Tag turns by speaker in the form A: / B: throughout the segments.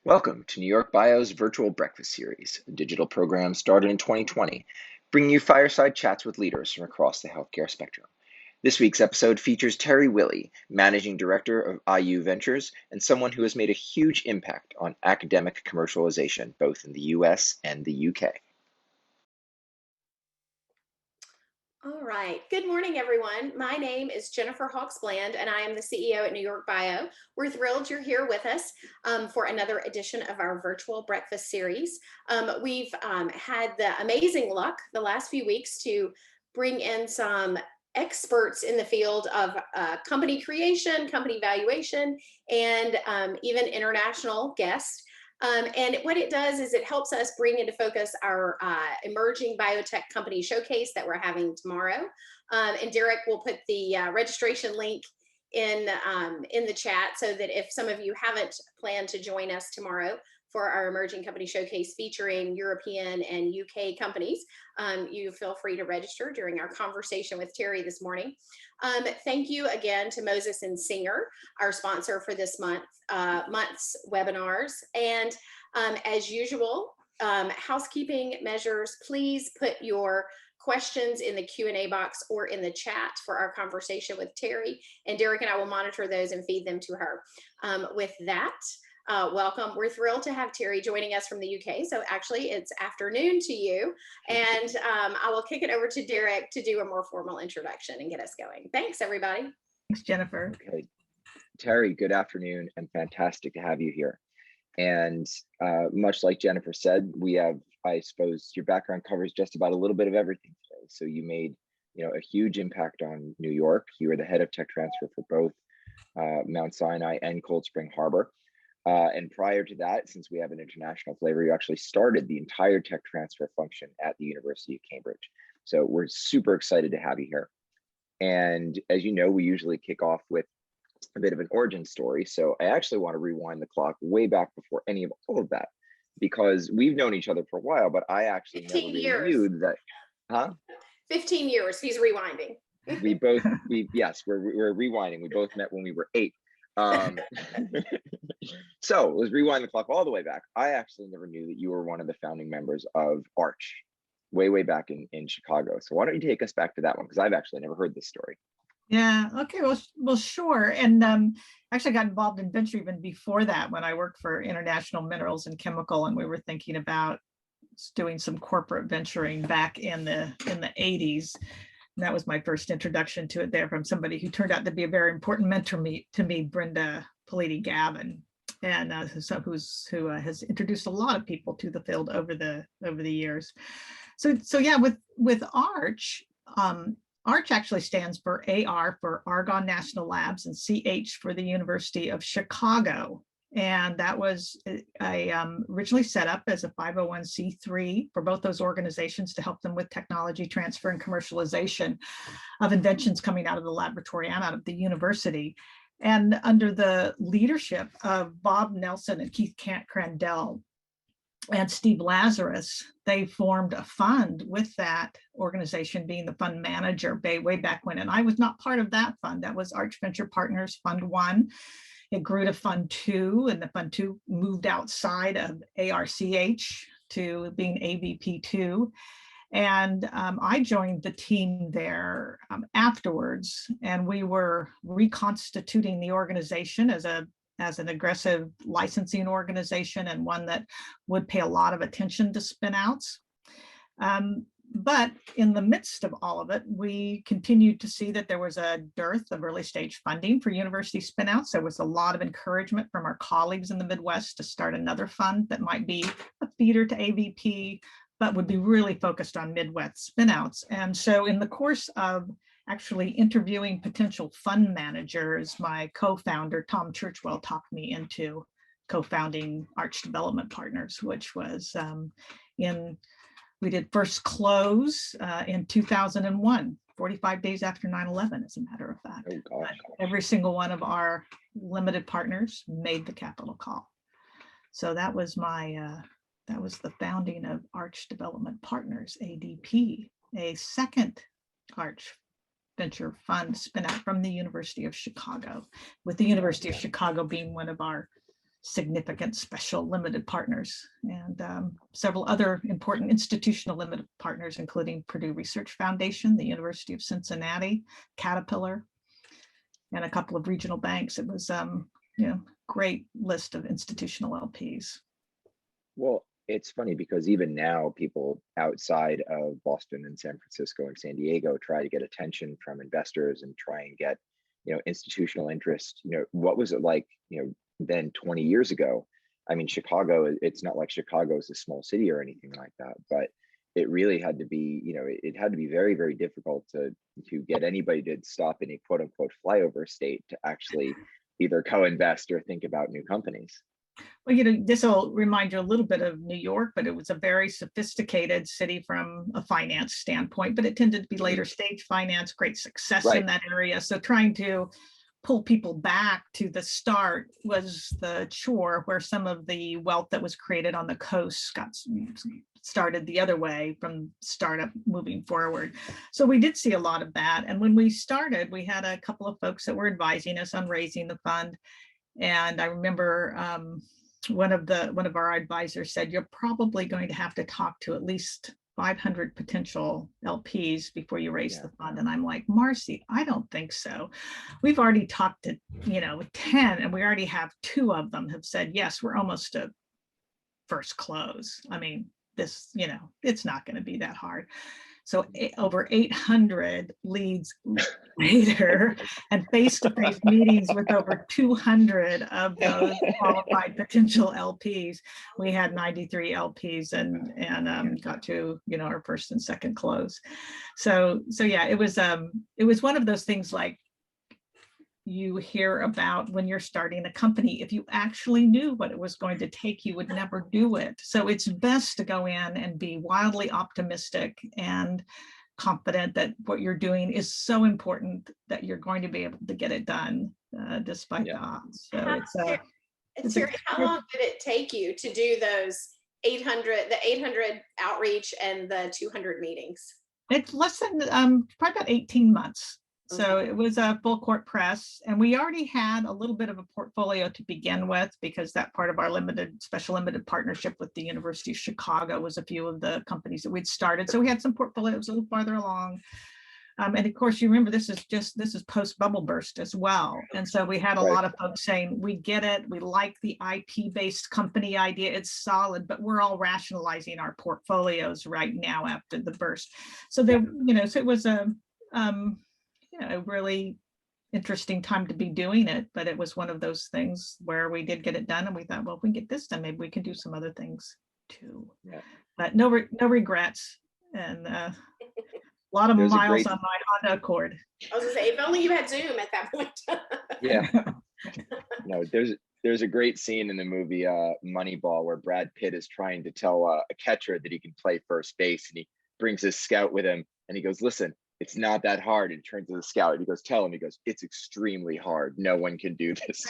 A: Welcome to NewYorkBIO's virtual breakfast series, a digital program started in 2020, bringing you fireside chats with leaders from across the healthcare spectrum. This week's episode features Teri Willey, Managing Director of IU Ventures and someone who has made a huge impact on academic commercialization, both in the US and the UK.
B: All right. Good morning, everyone. My name is Jennifer Hawks-Bland, and I am the CEO at NewYorkBIO. We're thrilled you're here with us for another edition of our virtual breakfast series. We've had the amazing luck the last few weeks to bring in some experts in the field of company creation, company valuation, and even international guests. And what it does is it helps us bring into focus our emerging biotech company showcase that we're having tomorrow. And Derek will put the registration link in the chat so that if some of you haven't planned to join us tomorrow for our emerging company showcase featuring European and UK companies, you feel free to register during our conversation with Teri this morning. Thank you again to Moses and Singer, our sponsor for this month's webinars. And as usual, housekeeping measures, please put your questions in the Q&A box or in the chat for our conversation with Teri, and Derek and I will monitor those and feed them to her. With that, welcome. We're thrilled to have Teri joining us from the UK. So actually it's afternoon to you. And I will kick it over to Derek to do a more formal introduction and get us going. Thanks, everybody.
C: Thanks, Jennifer.
A: Okay. Teri, good afternoon and fantastic to have you here. And much like Jennifer said, we have, I suppose, your background covers just about a little bit of everything today. So you made, a huge impact on New York. You were the head of tech transfer for both Mount Sinai and Cold Spring Harbor. And prior to that, since we have an international flavor, you actually started the entire tech transfer function at the University of Cambridge. So we're super excited to have you here. And as you know, we usually kick off with a bit of an origin story. So I actually want to rewind the clock way back before any of all of that, because we've known each other for a while, but I actually never really knew that,
B: 15 years, he's rewinding.
A: We're rewinding. We both met when we were 8. So let's rewind the clock all the way back. I actually never knew that you were one of the founding members of Arch way back in Chicago. So why don't you take us back to that one? Because I've actually never heard this story.
C: Yeah, okay, well, sure. And actually got involved in venture even before that when I worked for International Minerals and Chemical, and we were thinking about doing some corporate venturing back in the 80s. And that was my first introduction to it there from somebody who turned out to be a very important mentor to me, Brenda Politi Gavin, and who has introduced a lot of people to the field over the years. So yeah, with Arch, Arch actually stands for AR for Argonne National Labs and CH for the University of Chicago. And that was originally set up as a 501c3 for both those organizations to help them with technology transfer and commercialization of inventions coming out of the laboratory and out of the university. And under the leadership of Bob Nelson and Keith Crandell and Steve Lazarus, they formed a fund with that organization being the fund manager way back when. And I was not part of that fund. That was Arch Venture Partners Fund 1. It grew to Fund 2, and the Fund 2 moved outside of ARCH to being AVP2. And I joined the team there afterwards, and we were reconstituting the organization as an aggressive licensing organization and one that would pay a lot of attention to spin-outs. But in the midst of all of it, we continued to see that there was a dearth of early stage funding for university spinouts. There was a lot of encouragement from our colleagues in the Midwest to start another fund that might be a feeder to AVP, but would be really focused on Midwest spinouts. And so in the course of actually interviewing potential fund managers, my co-founder, Tom Churchwell, talked me into co-founding Arch Development Partners, which was we did first close in 2001, 45 days after 9/11, as a matter of fact.
A: Oh, gosh.
C: Every single one of our limited partners made the capital call. So that was that was the founding of Arch Development Partners, ADP, a second Arch Venture Fund spin out from the University of Chicago, with the University of Chicago being one of our significant special limited partners, and several other important institutional limited partners, including Purdue Research Foundation, the University of Cincinnati, Caterpillar, and a couple of regional banks. It was great list of institutional LPs.
A: Well, it's funny because even now people outside of Boston and San Francisco and San Diego try to get attention from investors and try and get, institutional interest. What was it like, then 20 years ago? I mean, Chicago, it's not like Chicago is a small city or anything like that, but it really had to be, it had to be very, very difficult to get anybody to stop in a quote unquote flyover state to actually either co-invest or think about new companies.
C: Well, this will remind you a little bit of New York, but it was a very sophisticated city from a finance standpoint, but it tended to be later stage finance, great success in that area. So trying to pull people back to the start was the chore, where some of the wealth that was created on the coast got started the other way from startup moving forward. So we did see a lot of that. And when we started, we had a couple of folks that were advising us on raising the fund. And I remember one of our advisors said, you're probably going to have to talk to at least 500 potential LPs before you raise the fund. And I'm like, Marcy, I don't think so. We've already talked to 10, and we already have 2 of them have said, yes, we're almost to first close. I mean, this, it's not going to be that hard. So over 800 leads later, and face-to-face meetings with over 200 of those qualified potential LPs, we had 93 LPs and got to our first and second close. So yeah, it was one of those things like you hear about when you're starting a company. If you actually knew what it was going to take, you would never do it. So it's best to go in and be wildly optimistic and confident that what you're doing is so important that you're going to be able to get it done despite the odds. So
B: Teri, how long did it take you to do those 800 outreach and the 200 meetings?
C: It's less than probably about 18 months. So it was a full court press, and we already had a little bit of a portfolio to begin with, because that part of our special limited partnership with the University of Chicago was a few of the companies that we'd started. So we had some portfolios a little farther along. And of course, you remember this is post bubble burst as well. And so we had a lot of folks saying, we get it. We like the IP-based company idea. It's solid, but we're all rationalizing our portfolios right now after the burst. So there, so it was a really interesting time to be doing it, but it was one of those things where we did get it done, and we thought, well, if we get this done, maybe we can do some other things too. But no regrets, and a lot of miles on my Honda Accord.
B: I was gonna say, if only you had Zoom at that point.
A: Yeah. No, there's a great scene in the movie Moneyball where Brad Pitt is trying to tell a catcher that he can play first base, and he brings his scout with him, and he goes, listen, it's not that hard. And he turns to the scout and he goes, tell him, he goes, it's extremely hard. No one can do this.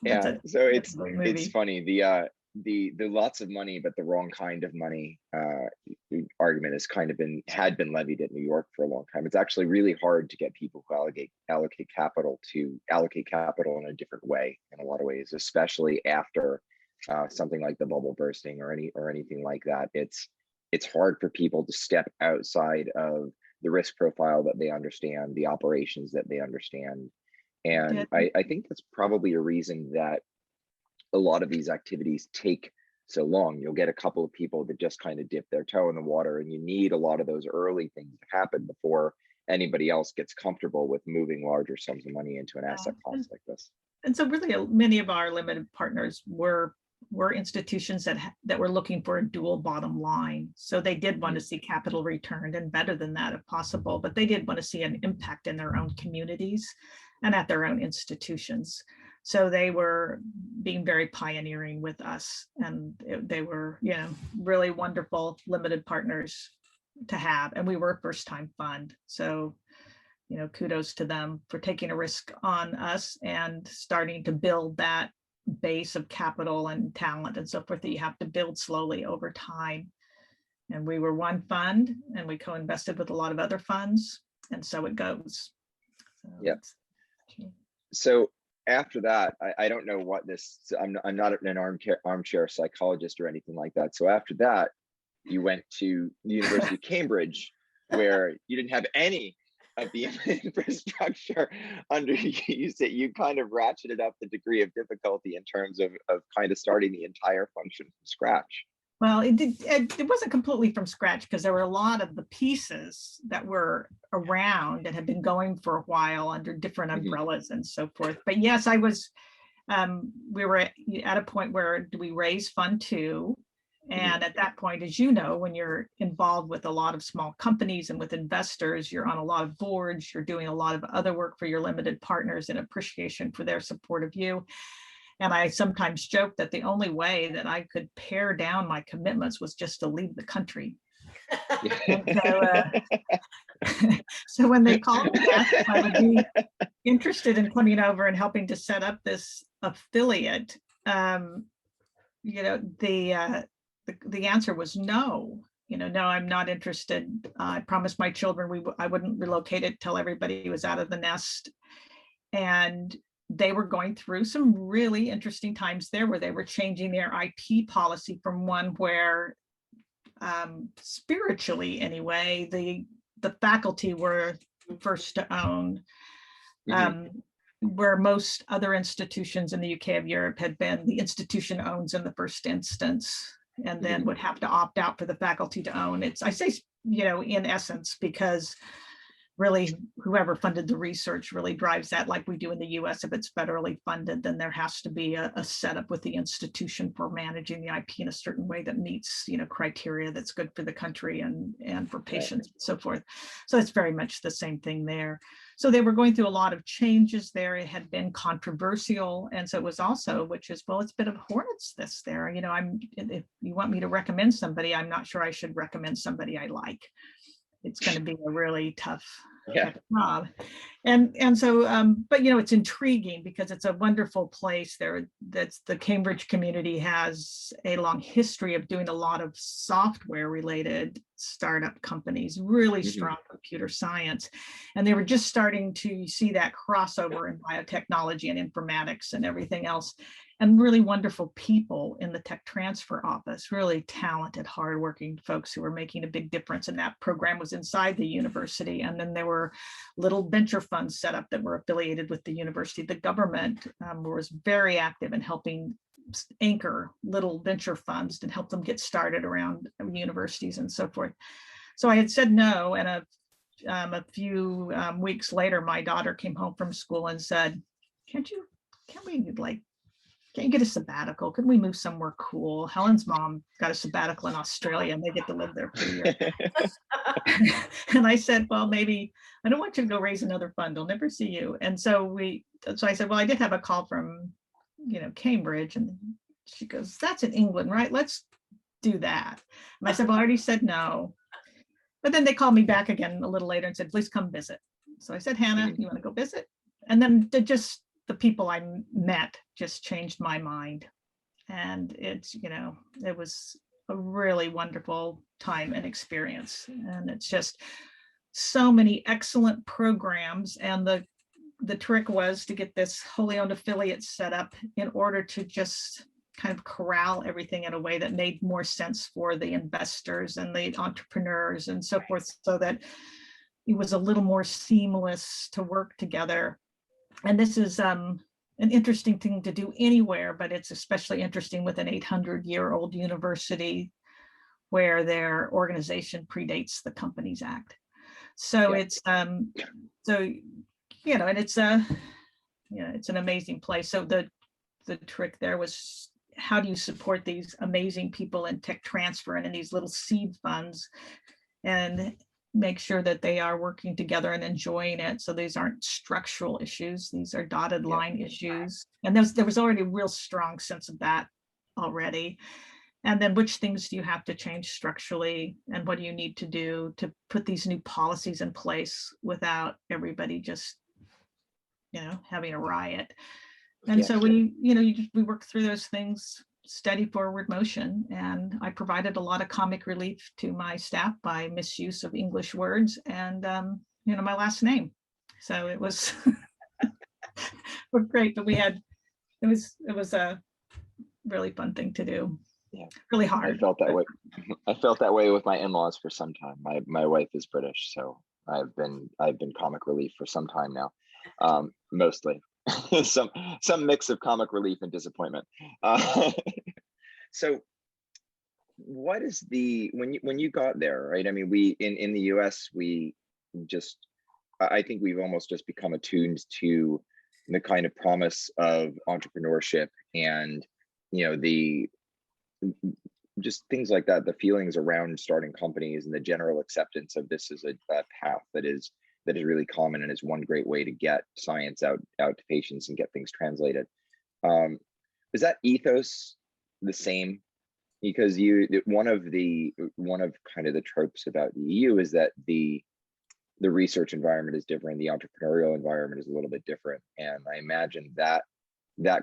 A: Yeah. So it's funny. The lots of money, but the wrong kind of money argument had been levied at New York for a long time. It's actually really hard to get people who allocate capital in a different way in a lot of ways, especially after something like the bubble bursting or anything like that. It's hard for people to step outside of the risk profile that they understand, the operations that they understand. And I think that's probably a reason that a lot of these activities take so long. You'll get a couple of people that just kind of dip their toe in the water, and you need a lot of those early things to happen before anybody else gets comfortable with moving larger sums of money into an asset class like this.
C: And so really many of our limited partners were institutions that were looking for a dual bottom line. So they did want to see capital returned, and better than that if possible, but they did want to see an impact in their own communities and at their own institutions. So they were being very pioneering with us, and they were, really wonderful limited partners to have. And we were a first-time fund. So, kudos to them for taking a risk on us and starting to build that base of capital and talent and so forth that you have to build slowly over time. And we were one fund, and we co-invested with a lot of other funds, and so it goes. So
A: yeah. So after that, I don't know what this, I'm not an armchair psychologist or anything like that. So after that, you went to the University of Cambridge, where you didn't have any of the infrastructure under you. Said you kind of ratcheted up the degree of difficulty in terms of kind of starting the entire function from scratch.
C: Well, it wasn't completely from scratch, because there were a lot of the pieces that were around and had been going for a while under different umbrellas and so forth. But yes, we were at a point where we raise fund too. And at that point, as you know, when you're involved with a lot of small companies and with investors, you're on a lot of boards, you're doing a lot of other work for your limited partners in appreciation for their support of you. And I sometimes joke that the only way that I could pare down my commitments was just to leave the country. So when they called me asked if I would be interested in coming over and helping to set up this affiliate, the answer was no. No, I'm not interested. I promised my children I wouldn't relocate it till everybody was out of the nest. And they were going through some really interesting times there, where they were changing their IP policy from one where, spiritually anyway, the faculty were first to own, where most other institutions in the UK of Europe had been the institution owns in the first instance, and then would have to opt out for the faculty to own. I say, in essence, because really whoever funded the research really drives that, like we do in the US. If it's federally funded, then there has to be a setup with the institution for managing the IP in a certain way that meets, criteria that's good for the country and for patients and so forth. So it's very much the same thing there. So they were going through a lot of changes there. It had been controversial. And so it was also, which is, well, it's a bit of a hornet's nest there. If you want me to recommend somebody, I'm not sure I should recommend somebody I like. It's going to be a really tough job. And so, but it's intriguing because it's a wonderful place there. That's the Cambridge community has a long history of doing a lot of software related startup companies, really strong computer science. And they were just starting to see that crossover in biotechnology and informatics and everything else. And really wonderful people in the tech transfer office, really talented, hardworking folks who were making a big difference. And that program was inside the university. And then there were little venture funds set up that were affiliated with the university. The government was very active in helping anchor little venture funds and help them get started around universities and so forth. So I had said no, and a few weeks later, my daughter came home from school and said, can't you get a sabbatical? Could we move somewhere cool? Helen's mom got a sabbatical in Australia and they get to live there for a year. And I said, well, maybe I don't want you to go raise another fund. I'll never see you. And so I said, well, I did have a call from, Cambridge. And she goes, that's in England, right? Let's do that. And I said, well, I already said no. But then they called me back again a little later and said, please come visit. So I said, Hannah, you want to go visit? And then the people I met just changed my mind. And it was a really wonderful time and experience. And it's just so many excellent programs. And the trick was to get this wholly owned affiliate set up in order to just kind of corral everything in a way that made more sense for the investors and the entrepreneurs and so forth, so that it was a little more seamless to work together. And this is an interesting thing to do anywhere, but it's especially interesting with an 800-year-old university where their organization predates the Companies Act. So it's and it's it's an amazing place. So the trick there was, how do you support these amazing people in tech transfer and in these little seed funds, and make sure that they are working together and enjoying it. So these aren't structural issues. These are dotted line issues. And there was already a real strong sense of that already. And then which things do you have to change structurally, and what do you need to do to put these new policies in place without everybody just, having a riot. And so we work through those things, steady forward motion. And I provided a lot of comic relief to my staff by misuse of English words and, my last name. So it was were great, but it was a really fun thing to do.
A: Yeah,
C: really
A: I
C: hard.
A: felt that way. I felt that way with my in-laws for some time. My wife is British, so I've been comic relief for some time now, mostly some mix of comic relief and disappointment. So what is when you got there, right? I mean, we in the US, we just, I think we've almost just become attuned to the kind of promise of entrepreneurship and, you know, the just things like that, the feelings around starting companies and the general acceptance of this as a path that is really common and is one great way to get science out to patients and get things translated. Is that ethos the same? Because one of kind of the tropes about the EU is that the research environment is different, the entrepreneurial environment is a little bit different, and I imagine that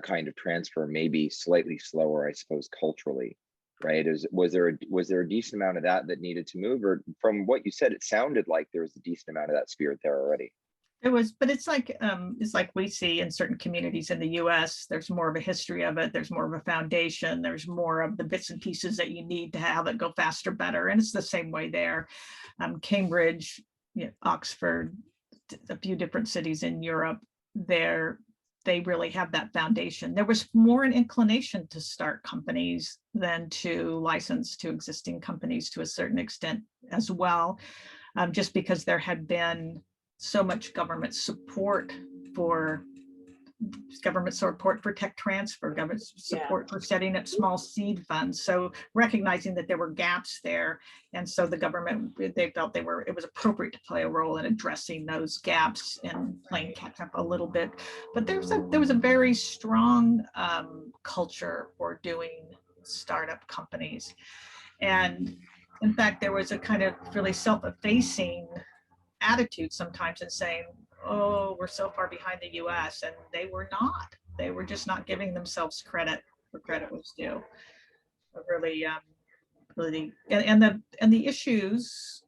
A: kind of transfer may be slightly slower, I suppose, culturally, right? Was there a decent amount of that needed to move, or from what you said, it sounded like there was a decent amount of that spirit there already?
C: It was, but it's like we see in certain communities in the US, there's more of a history of it. There's more of a foundation. There's more of the bits and pieces that you need to have it go faster, better. And it's the same way there. Cambridge, Oxford, a few different cities in Europe, they really have that foundation. There was more an inclination to start companies than to license to existing companies to a certain extent as well, just because there had been so much government support for tech transfer, government support for setting up small seed funds. So recognizing that there were gaps there, and so the government, they felt it was appropriate to play a role in addressing those gaps and playing catch up a little bit. But there was a very strong culture for doing startup companies, and in fact, there was a kind of really self-effacing attitude sometimes in saying, oh, we're so far behind the US, and they were not. They were just not giving themselves credit where credit was due. Really, and the issues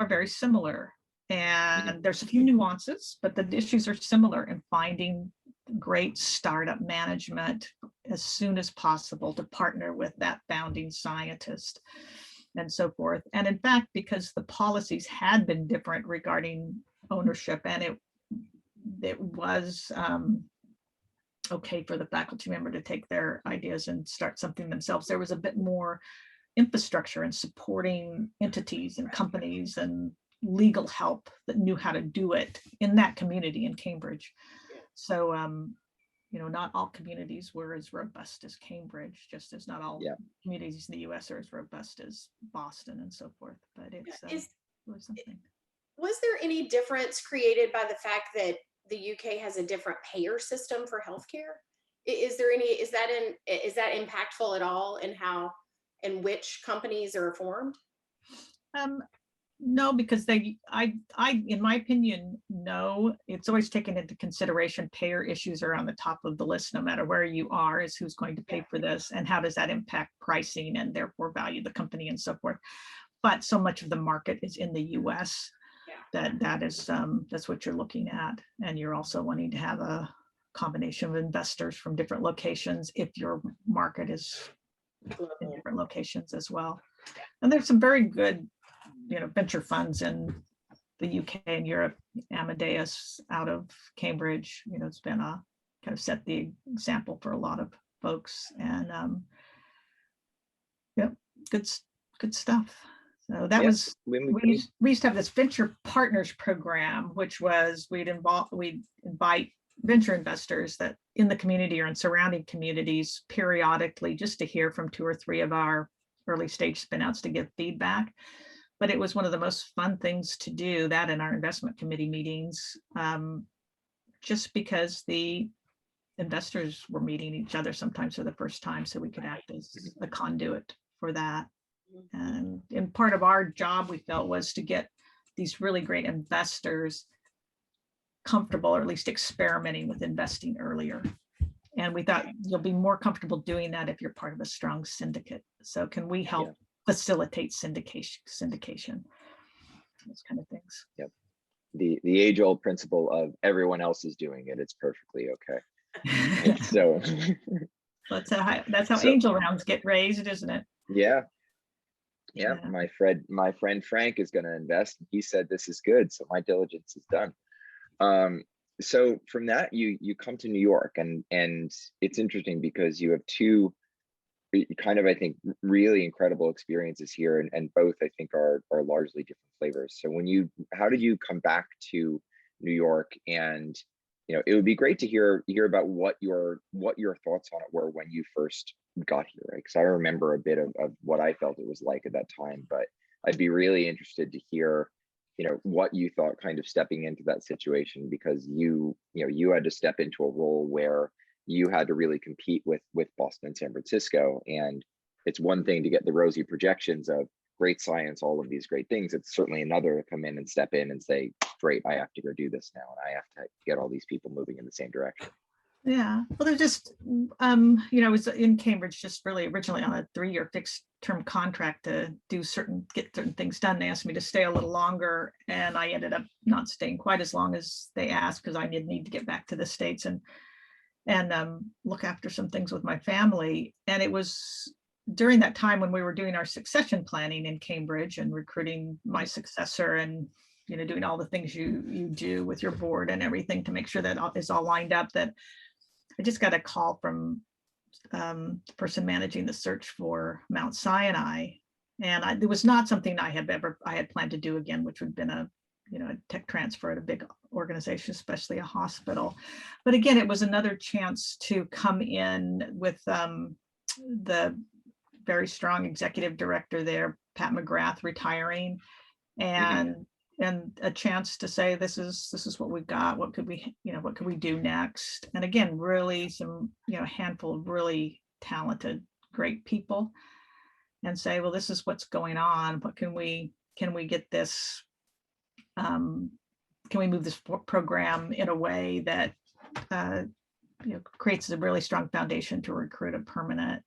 C: are very similar, and there's a few nuances, but the issues are similar in finding great startup management as soon as possible to partner with that founding scientist and so forth. And in fact, because the policies had been different regarding ownership, and it was okay for the faculty member to take their ideas and start something themselves, there was a bit more infrastructure and supporting entities and companies and legal help that knew how to do it in that community in Cambridge. So not all communities were as robust as Cambridge, just as not all communities in the US are as robust as Boston and so forth. But it was something.
B: Was there any difference created by the fact that the UK has a different payer system for healthcare? Is that impactful at all in how and which companies are formed?
C: No, because in my opinion, no. It's always taken into consideration. Payer issues are on the top of the list, no matter where you are, is who's going to pay for this and how does that impact pricing and therefore value the company and so forth. But so much of the market is in the US that's what you're looking at. And you're also wanting to have a combination of investors from different locations if your market is in different locations as well. And there's some very good venture funds in the UK and Europe. Amadeus out of Cambridge, it's been a kind of set the example for a lot of folks, and good stuff. So that was, we used to have this venture partners program, which was we'd invite venture investors that in the community or in surrounding communities periodically, just to hear from 2 or 3 of our early stage spinouts to give feedback. But it was one of the most fun things to do, that in our investment committee meetings, just because the investors were meeting each other sometimes for the first time, so we could act as a conduit for that. And part of our job, we felt, was to get these really great investors comfortable, or at least experimenting with investing earlier. And we thought you'll be more comfortable doing that if you're part of a strong syndicate. So can we help facilitate syndication, those kind of things?
A: Yep. The age-old principle of everyone else is doing it, it's perfectly okay. Right. So
C: that's how
A: so
C: angel rounds get raised, isn't it?
A: yeah,
C: Yeah.
A: my friend Frank is going to invest. He said this is good, so my diligence is done. So from that, you come to New York, and it's interesting because you have two kind of, I think, really incredible experiences here, and both I think are largely different flavors. So how did you come back to New York? And it would be great to hear about what your thoughts on it were when you first got here, right? Because I remember a bit of what I felt it was like at that time, but I'd be really interested to hear what you thought kind of stepping into that situation, because you had to step into a role where you had to really compete with Boston and San Francisco. And it's one thing to get the rosy projections of great science, all of these great things. It's certainly another to come in and step in and say, great, I have to go do this now, and I have to get all these people moving in the same direction.
C: Yeah, well, they're just, I was in Cambridge just really originally on a 3-year fixed term contract to get certain things done. They asked me to stay a little longer, and I ended up not staying quite as long as they asked, because I did need to get back to the States and look after some things with my family. And it was during that time when we were doing our succession planning in Cambridge and recruiting my successor, and doing all the things you do with your board and everything to make sure that is all lined up, that I just got a call from the person managing the search for Mount Sinai. And it was not something I had planned to do again, which would have been a tech transfer at a big organization, especially a hospital. But again, it was another chance to come in with the very strong executive director there, Pat McGrath, retiring, and a chance to say, this is what we've got. What could we do next? And again, really some, handful of really talented, great people, and say, well, this is what's going on. What can we get this? Can we move this program in a way that creates a really strong foundation to recruit a permanent,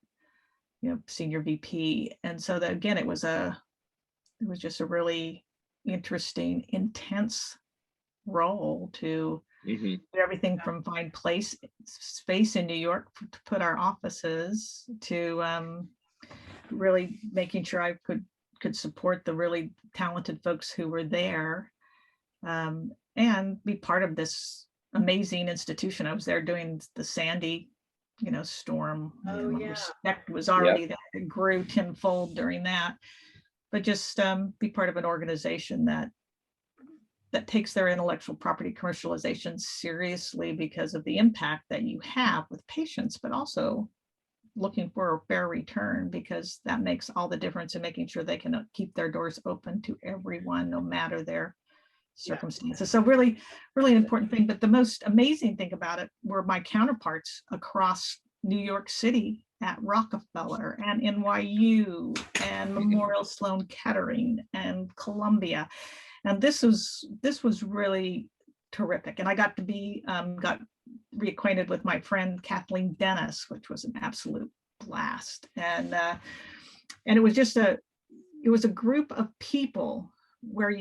C: senior VP? And so that, again, it was just a really interesting, intense role to do everything from find space in New York to put our offices, to really making sure I could support the really talented folks who were there, and be part of this amazing institution. I was there doing the Sandy, storm. Respect was already there. It grew tenfold during that. But just be part of an organization that takes their intellectual property commercialization seriously because of the impact that you have with patients, but also looking for a fair return, because that makes all the difference in making sure they can keep their doors open to everyone, no matter their circumstances. So really, really an important thing. But the most amazing thing about it were my counterparts across New York City at Rockefeller and NYU and Memorial Sloan Kettering and Columbia. And this was really terrific. And I got to be, got reacquainted with my friend Kathleen Dennis, which was an absolute blast. And it was just it was a group of people where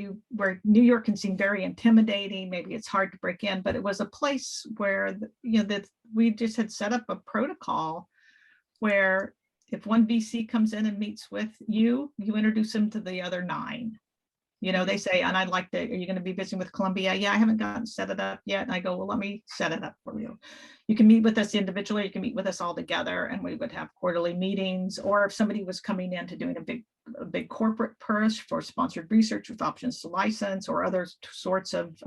C: New York can seem very intimidating. Maybe it's hard to break in, but it was a place where, that we just had set up a protocol where if one VC comes in and meets with you, you introduce them to the other 9. They say, and I'd like to, are you going to be visiting with Columbia? Yeah, I haven't gotten set it up yet. And I go, well, let me set it up for you. You can meet with us individually, you can meet with us all together, and we would have quarterly meetings. Or if somebody was coming in to doing a big corporate push for sponsored research with options to license, or other sorts of,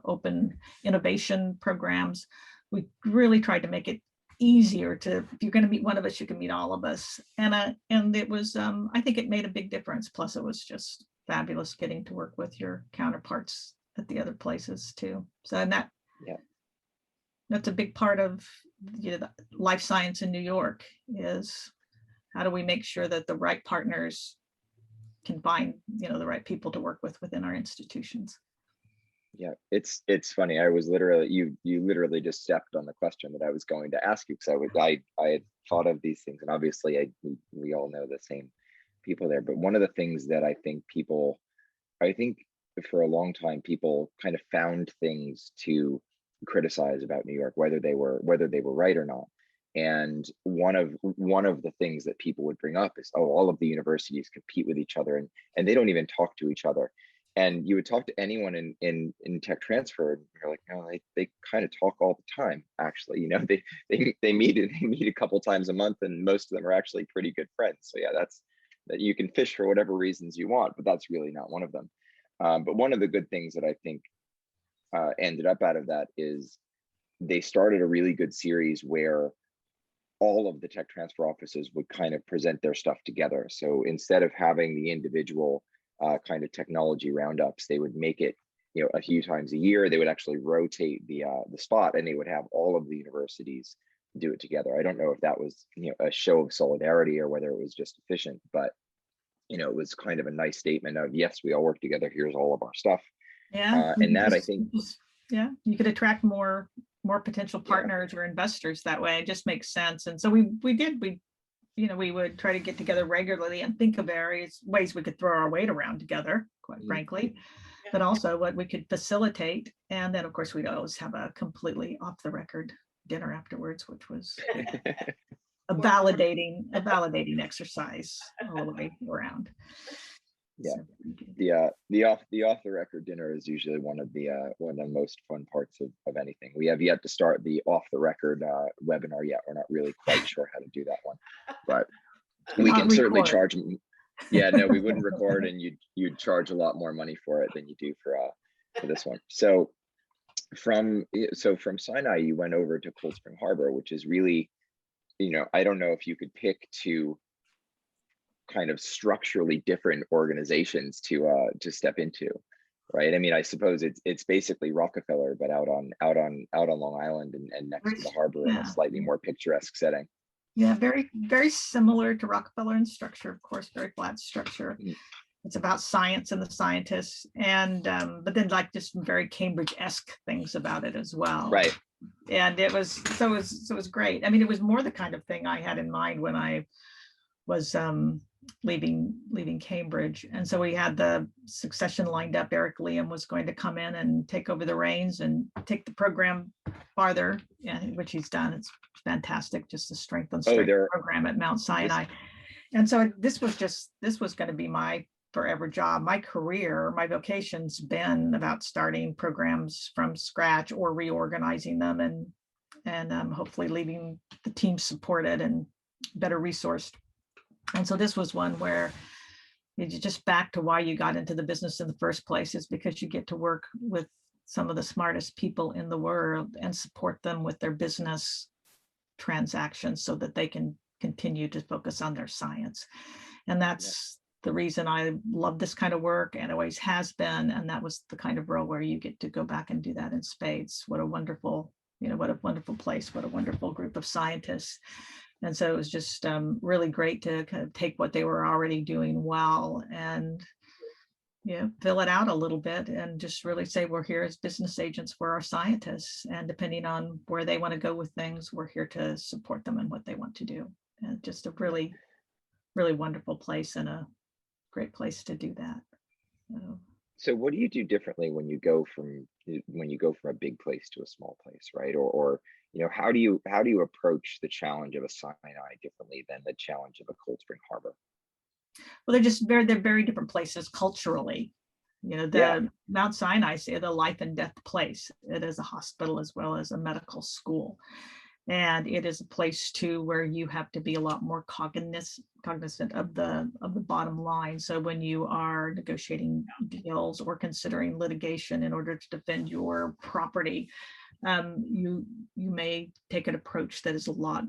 C: open innovation programs, we really tried to make it easier to, if you're going to meet one of us, you can meet all of us. And it was, I think it made a big difference. Plus it was just fabulous getting to work with your counterparts at the other places too. So, and that's a big part of the life science in New York, is how do we make sure that the right partners can find, the right people to work with within our institutions.
A: Yeah, it's funny. I was literally, you literally just stepped on the question that I was going to ask you, because I had thought of these things, and obviously we all know the same people there. But one of the things that I think for a long time, people kind of found things to criticize about New York, whether they were right or not. And one of the things that people would bring up is, oh, all of the universities compete with each other, and they don't even talk to each other. And you would talk to anyone in tech transfer, and you're like, no, they kind of talk all the time. Actually, you know, they meet a couple times a month, and most of them are actually pretty good friends. So yeah, that you can fish for whatever reasons you want, but that's really not one of them. But one of the good things that I think ended up out of that is they started a really good series where all of the tech transfer offices would kind of present their stuff together. So instead of having the individual kind of technology roundups, they would make it, you know, a few times a year. They would actually rotate the spot, and they would have all of the universities do it together. I don't know if that was, you know, a show of solidarity or whether it was just efficient, but you know, it was kind of a nice statement of, yes, we all work together. Here's all of our stuff.
C: Yeah.
A: And that, I think,
C: yeah, you could attract more potential partners or investors that way. It just makes sense. And so we you know, we would try to get together regularly and think of various ways we could throw our weight around together, quite frankly, but also what we could facilitate. And then of course we'd always have a completely off the record dinner afterwards, which was a validating exercise all the way around.
A: Yeah,
C: So,
A: the off the record dinner is usually one of the most fun parts of anything. We have yet to start the off the record webinar yet. We're not really quite sure how to do that one, but we can certainly charge. Yeah, no, we wouldn't record, and you'd charge a lot more money for it than you do for this one. So from Sinai, you went over to Cold Spring Harbor, which is really, you know, I don't know if you could pick two kind of structurally different organizations to step into, right? I mean, I suppose it's basically Rockefeller, but out on Long Island and next to the harbor in a slightly more picturesque setting.
C: Yeah, very, very similar to Rockefeller in structure, of course, very flat structure. It's about science and the scientists, and but then like just very Cambridge-esque things about it as well.
A: Right.
C: And it was great. I mean, it was more the kind of thing I had in mind when I was leaving Cambridge. And so we had the succession lined up. Eric Liam was going to come in and take over the reins and take the program farther, which he's done. It's fantastic, just the strength on strength program at Mount Sinai. And so this was going to be my forever job. My career, my vocation's been about starting programs from scratch or reorganizing them and hopefully leaving the team supported and better resourced. And so this was one where you just back to why you got into the business in the first place, is because you get to work with some of the smartest people in the world and support them with their business transactions so that they can continue to focus on their science. And that's the reason I love this kind of work, and always has been. And that was the kind of role where you get to go back and do that in spades. What a wonderful, you know, what a wonderful place, what a wonderful group of scientists. And so it was just really great to kind of take what they were already doing well and, you know, fill it out a little bit and just really say, we're here as business agents for our scientists. And depending on where they want to go with things, we're here to support them in what they want to do. And just a really, really wonderful place and a great place to do that.
A: So what do you do differently when you go from a big place to a small place, right? Or you know, how do you approach the challenge of a Sinai differently than the challenge of a Cold Spring Harbor?
C: Well, they're very different places culturally. You know, the Mount Sinai is the life and death place. It is a hospital as well as a medical school. And it is a place too where you have to be a lot more cognizant of the bottom line. So when you are negotiating deals or considering litigation in order to defend your property, you may take an approach that is a lot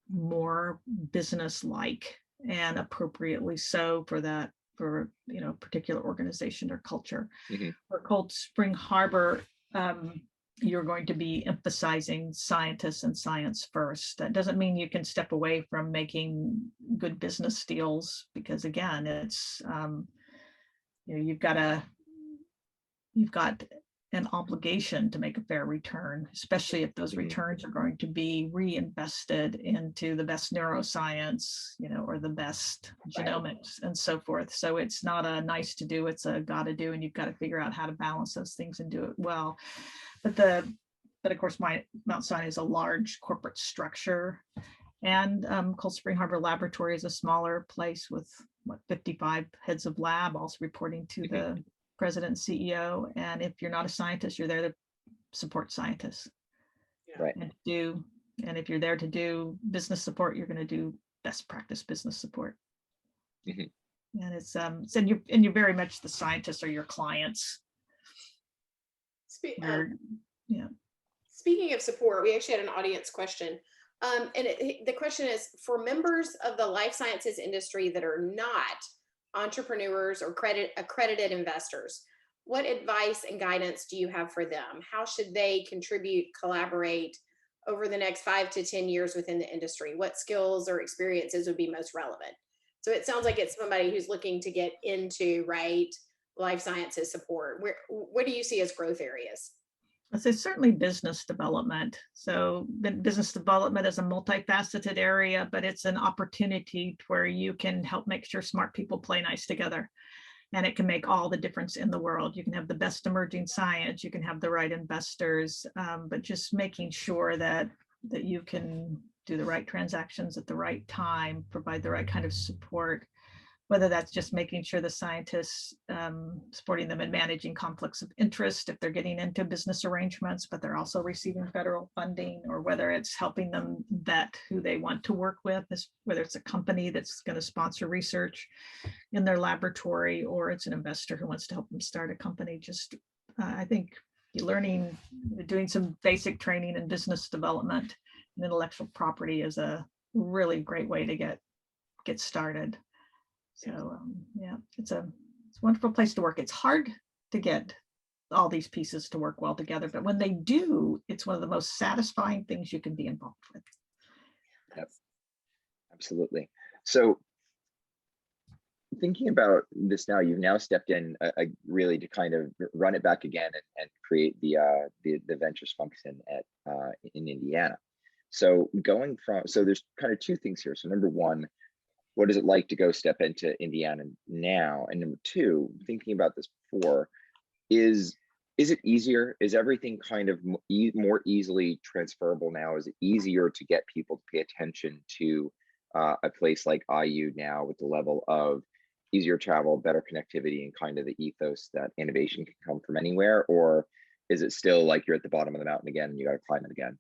C: more business-like, and appropriately so for you know, particular organization or culture. For Cold Spring Harbor, you're going to be emphasizing scientists and science first. That doesn't mean you can step away from making good business deals, because again, it's you know, you've got an obligation to make a fair return, especially if those returns are going to be reinvested into the best neuroscience, you know, or the best genomics and so forth. So it's not a nice to do, it's a got to do, and you've got to figure out how to balance those things and do it well. But but of course, Mount Sinai is a large corporate structure. And Cold Spring Harbor Laboratory is a smaller place with 55 heads of lab, also reporting to the president and CEO. And if you're not a scientist, you're there to support scientists.
A: Right.
C: And if you're there to do business support, you're going to do best practice business support. And it's and you're very much the scientists are your clients.
B: Speaking of support, we actually had an audience question. The question is, for members of the life sciences industry that are not entrepreneurs or accredited investors, what advice and guidance do you have for them? How should they contribute, collaborate over the next 5 to 10 years within the industry? What skills or experiences would be most relevant? So it sounds like it's somebody who's looking to get into, right, life sciences support. What do you see as growth areas?
C: I'd say certainly business development. So business development is a multifaceted area, but it's an opportunity where you can help make sure smart people play nice together. And it can make all the difference in the world. You can have the best emerging science, you can have the right investors, but just making sure that you can do the right transactions at the right time, provide the right kind of support, whether that's just making sure the scientists, supporting them in managing conflicts of interest if they're getting into business arrangements, but they're also receiving federal funding, or whether it's helping them vet who they want to work with, whether it's a company that's going to sponsor research in their laboratory, or it's an investor who wants to help them start a company. Just, I think doing some basic training in business development and intellectual property is a really great way to get started. So it's a wonderful place to work. It's hard to get all these pieces to work well together, but when they do, it's one of the most satisfying things you can be involved with.
A: Yep, absolutely. So thinking about this now, you've now stepped in really to kind of run it back again and create the ventures function in Indiana. So there's kind of two things here. So number one, what is it like to go step into Indiana now? And number two, thinking about this before, is it easier? Is everything kind of more easily transferable now? Is it easier to get people to pay attention to a place like IU now, with the level of easier travel, better connectivity, and kind of the ethos that innovation can come from anywhere? Or is it still like you're at the bottom of the mountain again and you got to climb it again?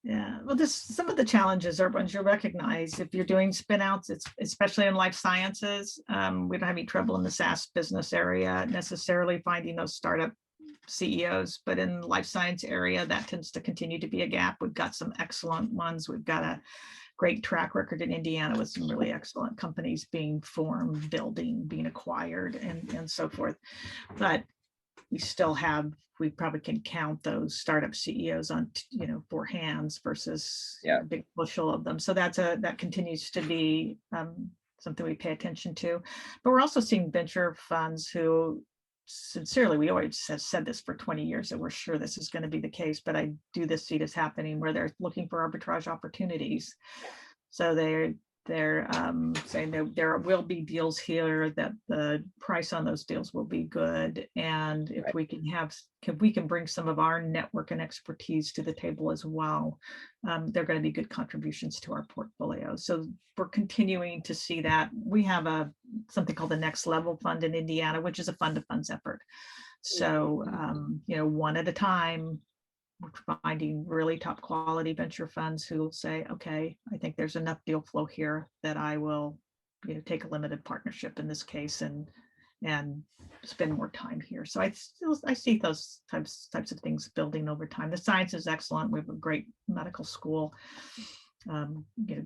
C: Yeah, well, some of the challenges are ones you recognize if you're doing spin outs, it's especially in life sciences. We don't have any trouble in the SaaS business area necessarily finding those startup CEOs, but in the life science area, that tends to continue to be a gap. We've got some excellent ones. We've got a great track record in Indiana with some really excellent companies being formed, building, being acquired, and so forth. But we probably can count those startup CEOs on 4 hands versus a big bushel of them. So that continues to be something we pay attention to. But we're also seeing venture funds who, sincerely, we always have said this for 20 years that we're sure this is going to be the case, but I do see this happening where they're looking for arbitrage opportunities. So they're saying that there will be deals here, that the price on those deals will be good, and if we can bring some of our network and expertise to the table as well, they're going to be good contributions to our portfolio. So we're continuing to see that. We have something called the Next Level Fund in Indiana, which is a fund of funds effort. So one at a time, we're finding really top quality venture funds who will say, okay, I think there's enough deal flow here that I will take a limited partnership in this case and spend more time here. So I see those types of things building over time. The science is excellent. We have a great medical school,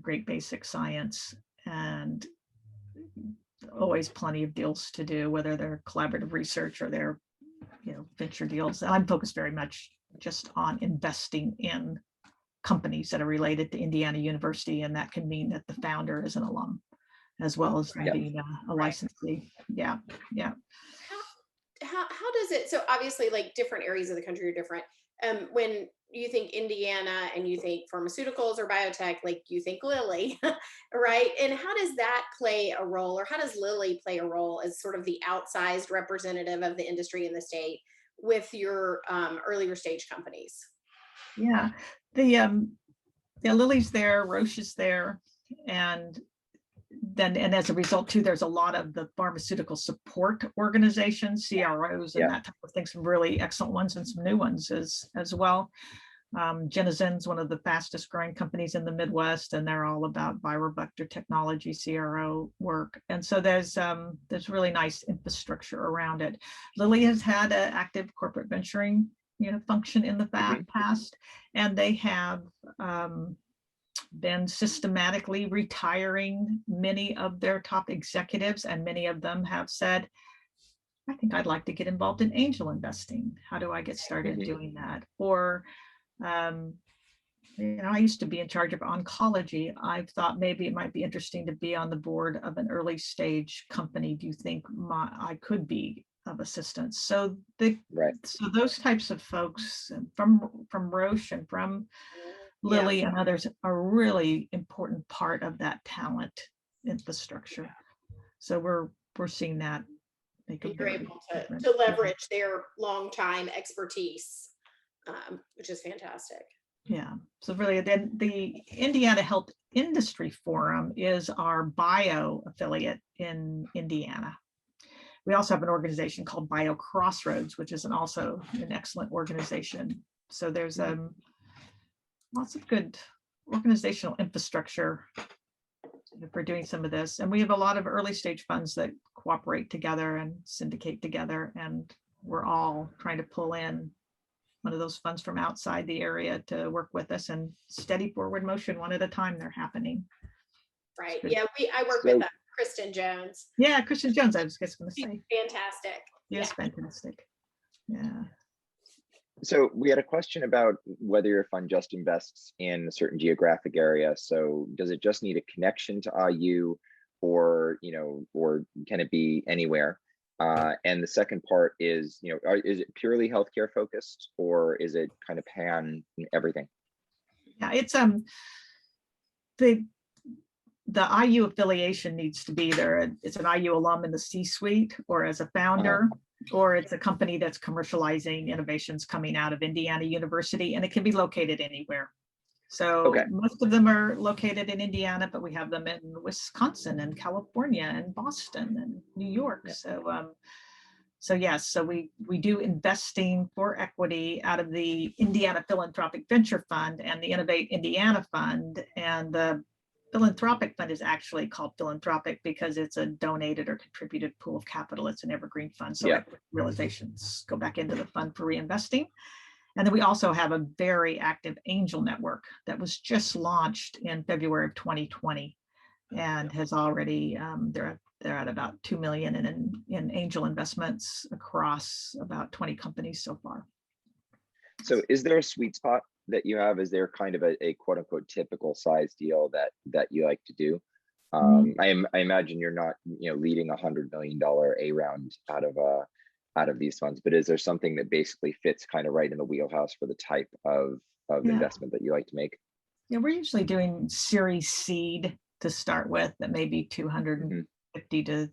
C: great basic science, and always plenty of deals to do, whether they're collaborative research or they're venture deals. I'm focused very much just on investing in companies that are related to Indiana University, and that can mean that the founder is an alum as well as being a licensee. Yeah.
B: How does it, so obviously like different areas of the country are different. When you think Indiana and you think pharmaceuticals or biotech, like you think Lilly, right? And how does that play a role, or how does Lilly play a role as sort of the outsized representative of the industry in the state with your earlier stage companies?
C: Yeah, the yeah, Lilly's there, Roche is there, and as a result too, there's a lot of the pharmaceutical support organizations, CROs, and
A: Yeah.
C: that type of thing. Some really excellent ones and some new ones as well. Genizyn's one of the fastest growing companies in the Midwest, and they're all about viral vector technology, CRO work. And so there's really nice infrastructure around it. Lilly has had an active corporate venturing, function in the past, and they have been systematically retiring many of their top executives, and many of them have said, I think I'd like to get involved in angel investing. How do I get started doing that? Or I used to be in charge of oncology. I thought maybe it might be interesting to be on the board of an early stage company. Do you think I could be of assistance? So so those types of folks from Roche and from Lilly and others are a really important part of that talent infrastructure. So we're seeing that.
B: You're able to leverage their long time expertise, which is fantastic.
C: Yeah, so really then the Indiana Health Industry Forum is our bio affiliate in Indiana. We also have an organization called Bio Crossroads, which is also an excellent organization. So there's lots of good organizational infrastructure for doing some of this. And we have a lot of early stage funds that cooperate together and syndicate together. And we're all trying to pull in one of those funds from outside the area to work with us, and steady forward motion, one at a time, they're happening.
B: Right. Yeah, I work with Kristen Jones.
C: Yeah, Kristen Jones, I was just going to say.
B: Fantastic.
C: Yes, fantastic. Yeah.
A: So we had a question about whether your fund just invests in a certain geographic area. So does it just need a connection to IU, or can it be anywhere? And the second part is, is it purely healthcare focused, or is it kind of pan everything?
C: Yeah, it's the IU affiliation needs to be there. It's an IU alum in the C-suite or as a founder, or it's a company that's commercializing innovations coming out of Indiana University, and it can be located anywhere. So most of them are located in Indiana, but we have them in Wisconsin and California and Boston and New York. So yes, so we do investing for equity out of the Indiana Philanthropic Venture Fund and the Innovate Indiana Fund. And the philanthropic fund is actually called philanthropic because it's a donated or contributed pool of capital. It's an evergreen fund. So realizations go back into the fund for reinvesting. And then we also have a very active angel network that was just launched in February of 2020 and has already, they're at about 2 million in angel investments across about 20 companies so far.
A: So is there a sweet spot that you have? Is there kind of a quote unquote typical size deal that you like to do? I imagine you're not, leading $100 million A round out of these funds, but is there something that basically fits kind of right in the wheelhouse for the type of investment that you like to make?
C: Yeah, we're usually doing Series Seed to start with, that may be $250 to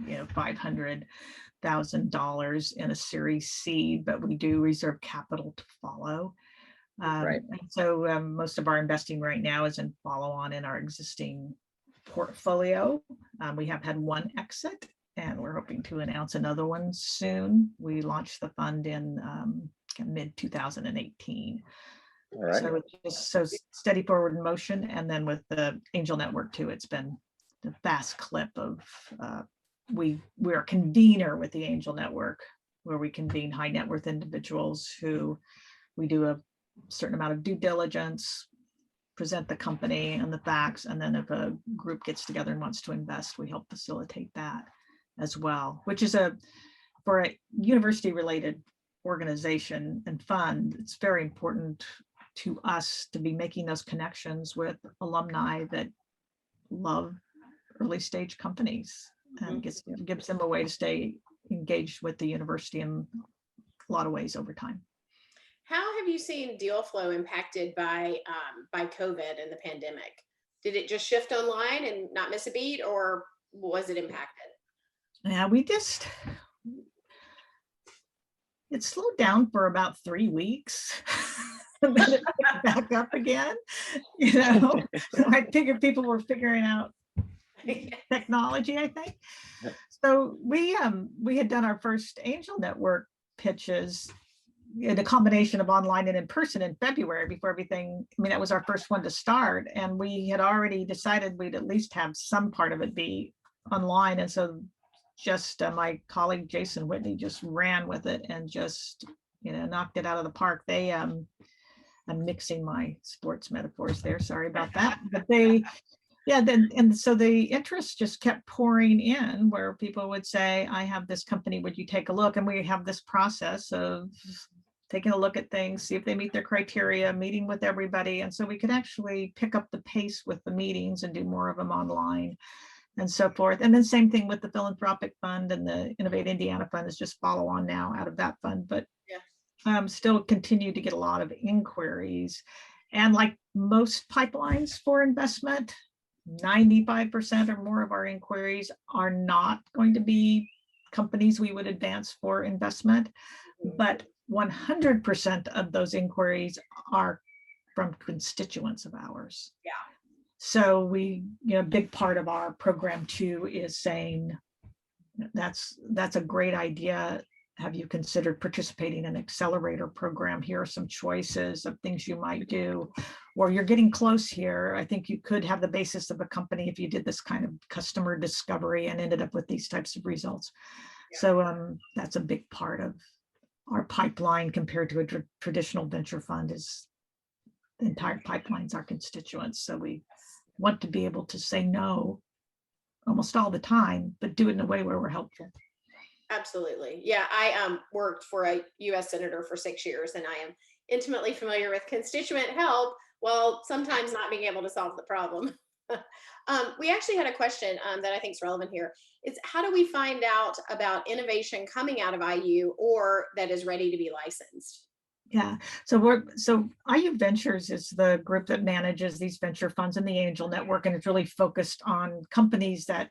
C: $500,000 in a Series Seed, but we do reserve capital to follow. And so most of our investing right now is in follow-on in our existing portfolio. We have had one exit, and we're hoping to announce another one soon. We launched the fund in mid 2018.
A: All right.
C: So it's just so steady forward motion. And then with the angel network too, it's been the fast clip of, we're a convener with the angel network, where we convene high net worth individuals who we do a certain amount of due diligence, present the company and the facts, and then if a group gets together and wants to invest, we help facilitate that as well, which is for a university related organization and fund, it's very important to us to be making those connections with alumni that love early stage companies, and gives them a way to stay engaged with the university in a lot of ways over time.
B: How have you seen deal flow impacted by COVID and the pandemic? Did it just shift online and not miss a beat, or was it impacted?
C: Yeah, we just, it slowed down for about 3 weeks. And then it picked back up again. I figured people were figuring out technology, I think. So we had done our first angel network pitches in a combination of online and in person in February before everything. I mean, that was our first one to start, and we had already decided we'd at least have some part of it be online. And so just my colleague Jason Whitney just ran with it and just knocked it out of the park. They I'm mixing my sports metaphors there, sorry about that, but and so the interest just kept pouring in, where people would say, I have this company, would you take a look? And we have this process of taking a look at things, see if they meet their criteria, meeting with everybody. And so we could actually pick up the pace with the meetings and do more of them online and so forth. And then same thing with the philanthropic fund, and the Innovate Indiana fund is just follow on now out of that fund, but still continue to get a lot of inquiries. And like most pipelines for investment, 95% or more of our inquiries are not going to be companies we would advance for investment, but 100% of those inquiries are from constituents of ours.
B: Yeah.
C: So we, a big part of our program too is saying, that's a great idea. Have you considered participating in an accelerator program? Here are some choices of things you might do, or you're getting close here. I think you could have the basis of a company if you did this kind of customer discovery and ended up with these types of results. Yeah. So that's a big part of our pipeline compared to a traditional venture fund. Is the entire pipelines our constituents. So we want to be able to say no almost all the time, but do it in a way where we're helpful.
B: Absolutely. Yeah, I worked for a U.S. senator for 6 years, and I am intimately familiar with constituent help while sometimes not being able to solve the problem. We actually had a question that I think is relevant here. It's how do we find out about innovation coming out of IU or that is ready to be licensed?
C: Yeah, so IU Ventures is the group that manages these venture funds in the Angel Network, and it's really focused on companies that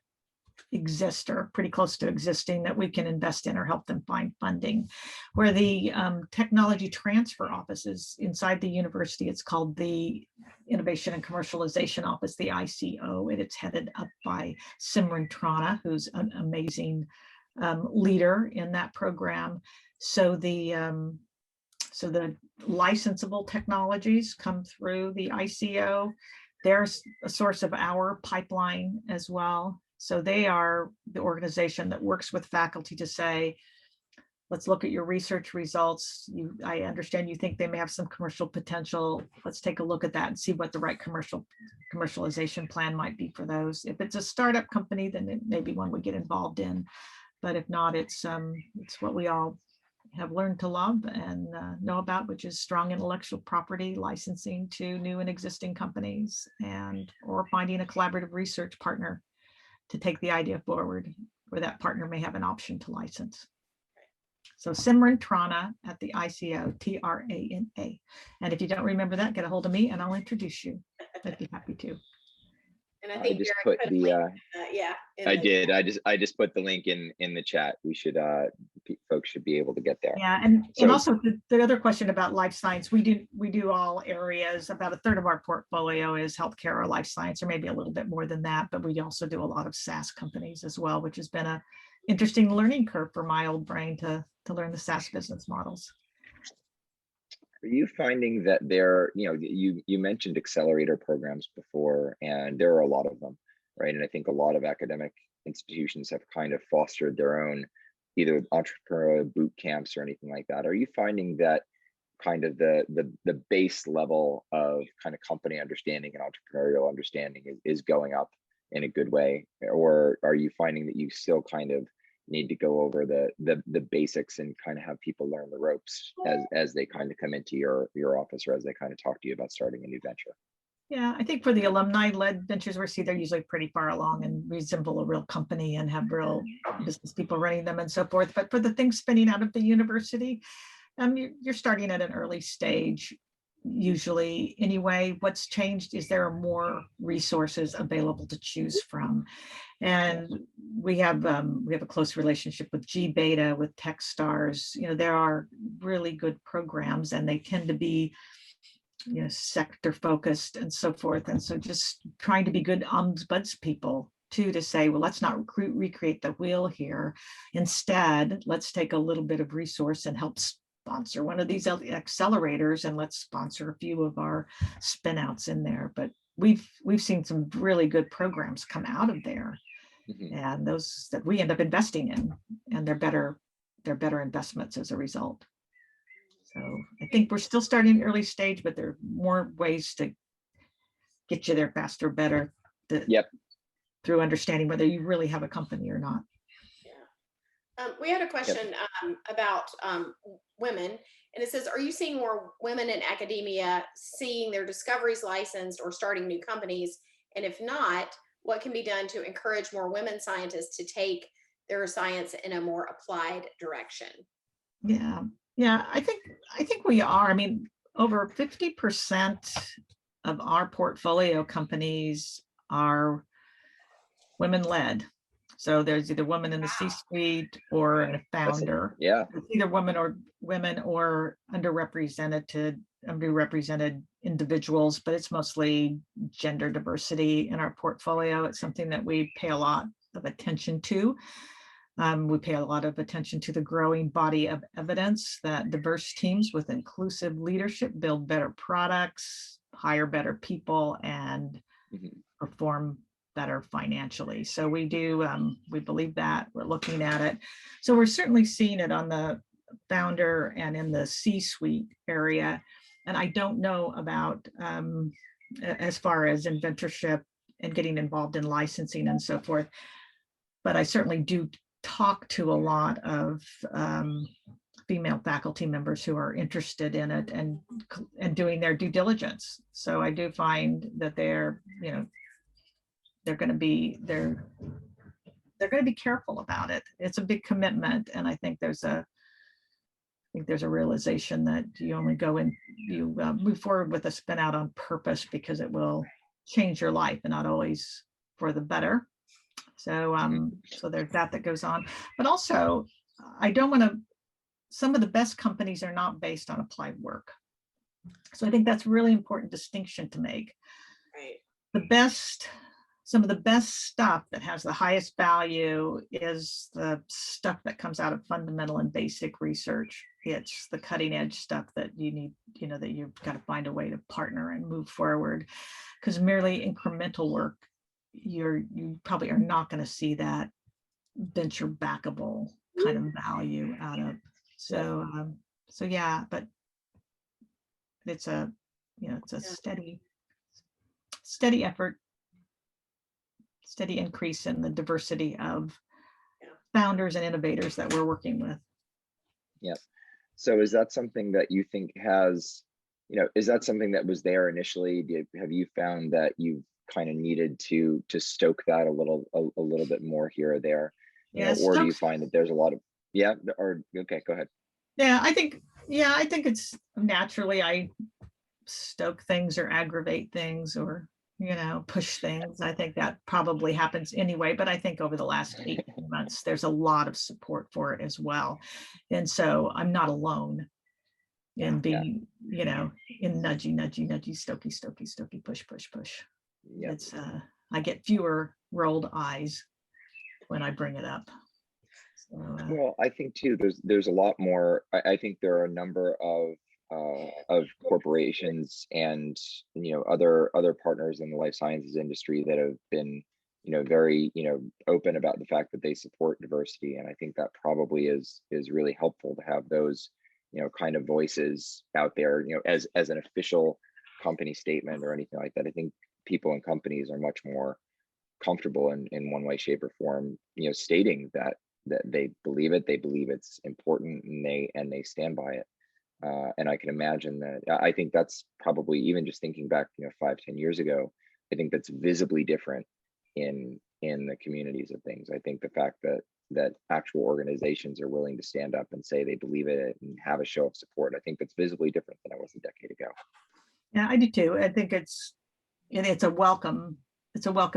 C: exist or pretty close to existing that we can invest in or help them find funding. Where the technology transfer office is inside the university, it's called the Innovation and Commercialization Office, the ICO, and it's headed up by Simran Trana, who's an amazing leader in that program. So the licensable technologies come through the ICO. There's a source of our pipeline as well. So they are the organization that works with faculty to say, let's look at your research results. I understand you think they may have some commercial potential. Let's take a look at that and see what the right commercialization plan might be for those. If it's a startup company, then it may be one we get involved in. But if not, it's what we all have learned to love and know about, which is strong intellectual property licensing to new and existing companies, or finding a collaborative research partner to take the idea forward, where that partner may have an option to license. So Simran Trana at the ICO, Trana. And if you don't remember that, get a hold of me and I'll introduce you. I'd be happy to.
B: And I think
A: just put the I did. I just put the link in the chat. We should folks should be able to get there.
C: Yeah, and also the other question about life science, we do all areas. About a third of our portfolio is healthcare or life science, or maybe a little bit more than that. But we also do a lot of SaaS companies as well, which has been a interesting learning curve for my old brain to learn the SaaS business models.
A: Are you finding that you mentioned accelerator programs before, and there are a lot of them, right? And I think a lot of academic institutions have kind of fostered their own either entrepreneurial boot camps or anything like that. Are you finding that kind of the base level of kind of company understanding and entrepreneurial understanding is going up in a good way? Or are you finding that you still kind of need to go over the basics and kind of have people learn the ropes as they kind of come into your office, or as they kind of talk to you about starting a new venture?
C: Yeah, I think for the alumni-led ventures, they're usually pretty far along and resemble a real company and have real business people running them and so forth. But for the things spinning out of the university, you're starting at an early stage. usually anyway. What's changed is there are more resources available to choose from. And we have a close relationship with G-Beta, with Techstars. There are really good programs, and they tend to be sector focused and so forth. And so just trying to be good ombuds people too, to say, well, let's not recreate the wheel here. Instead, let's take a little bit of resource and help sponsor one of these accelerators, and let's sponsor a few of our spinouts in there. But we've seen some really good programs come out of there, and those that we end up investing in, and they're better investments as a result. So I think we're still starting early stage, but there are more ways to get you there faster, better, through understanding whether you really have a company or not.
B: We had a question about women, and it says, are you seeing more women in academia seeing their discoveries licensed or starting new companies? And if not, what can be done to encourage more women scientists to take their science in a more applied direction?
C: Yeah, I think we are. I mean, over 50% of our portfolio companies are women-led. So there's either women in the C-suite or a founder. It's either women or underrepresented individuals, but it's mostly gender diversity in our portfolio. It's something that we pay a lot of attention to. We pay a lot of attention to the growing body of evidence that diverse teams with inclusive leadership build better products, hire better people, and perform better financially. So we do, we believe that. We're looking at it. So we're certainly seeing it on the founder and in the C-suite area. And I don't know about as far as inventorship and getting involved in licensing and so forth, but I certainly do talk to a lot of female faculty members who are interested in it and doing their due diligence. So I do find that they're going to be careful about it. It's a big commitment, and I think there's a realization that you only go and you move forward with a spin out on purpose because it will change your life, and not always for the better. So so there's that goes on. But also, I don't want to, some of the best companies are not based on applied work. So I think that's a really important distinction to make. Right. Some of the best stuff that has the highest value is the stuff that comes out of fundamental and basic research. It's the cutting edge stuff that you need, that you've got to find a way to partner and move forward, because merely incremental work, you probably are not going to see that venture backable kind of value out of. So yeah, but it's a steady effort, steady increase in the diversity of founders and innovators that we're working with.
A: Yeah. So is that something that you think has, is that something that was there initially? Have you found that you've kind of needed to stoke that a little bit more here or there, or do you find that there's a lot of okay, go ahead.
C: I think it's naturally I stoke things or aggravate things or push things. I think that probably happens anyway, but I think over the last 18 months there's a lot of support for it as well, and so I'm not alone in being in nudgy, stokey, push. Yeah. It's I get fewer rolled eyes when I bring it up. So,
A: well, I think too, there's a lot more. I think there are a number of corporations and other partners in the life sciences industry that have been very open about the fact that they support diversity, and I think that probably is really helpful to have those kind of voices out there as an official company statement or anything like that. I think people and companies are much more comfortable in one way, shape, or form, stating that they believe it, they believe it's important, and they stand by it. And I can imagine that. I think that's probably, even just thinking back, 5-10 years ago, I think that's visibly different in the communities of things. I think the fact that actual organizations are willing to stand up and say they believe it and have a show of support, I think that's visibly different than it was a decade ago.
C: Yeah, I do too. I think it's a welcome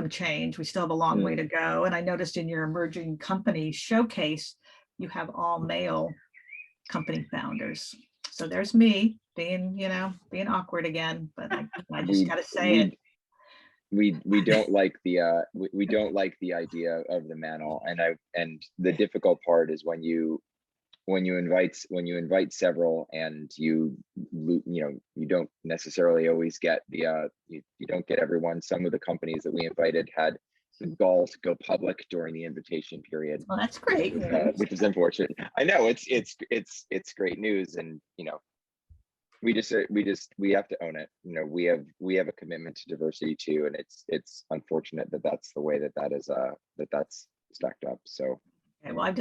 C: change. We still have a long way to go. And I noticed in your emerging company showcase, you have all male company founders. So there's me being awkward again, but I just got to say it.
A: We don't like the we don't like the idea of the mantle, and the difficult part is when you invite several and you don't necessarily always get the you don't get everyone. Some of the companies that we invited had the gall to go public during the invitation period.
C: Well, that's great.
A: Which is unfortunate. I know it's great news, and we have to own it. We have a commitment to diversity too, and it's unfortunate that that's the way that's stacked up. So
C: okay, well,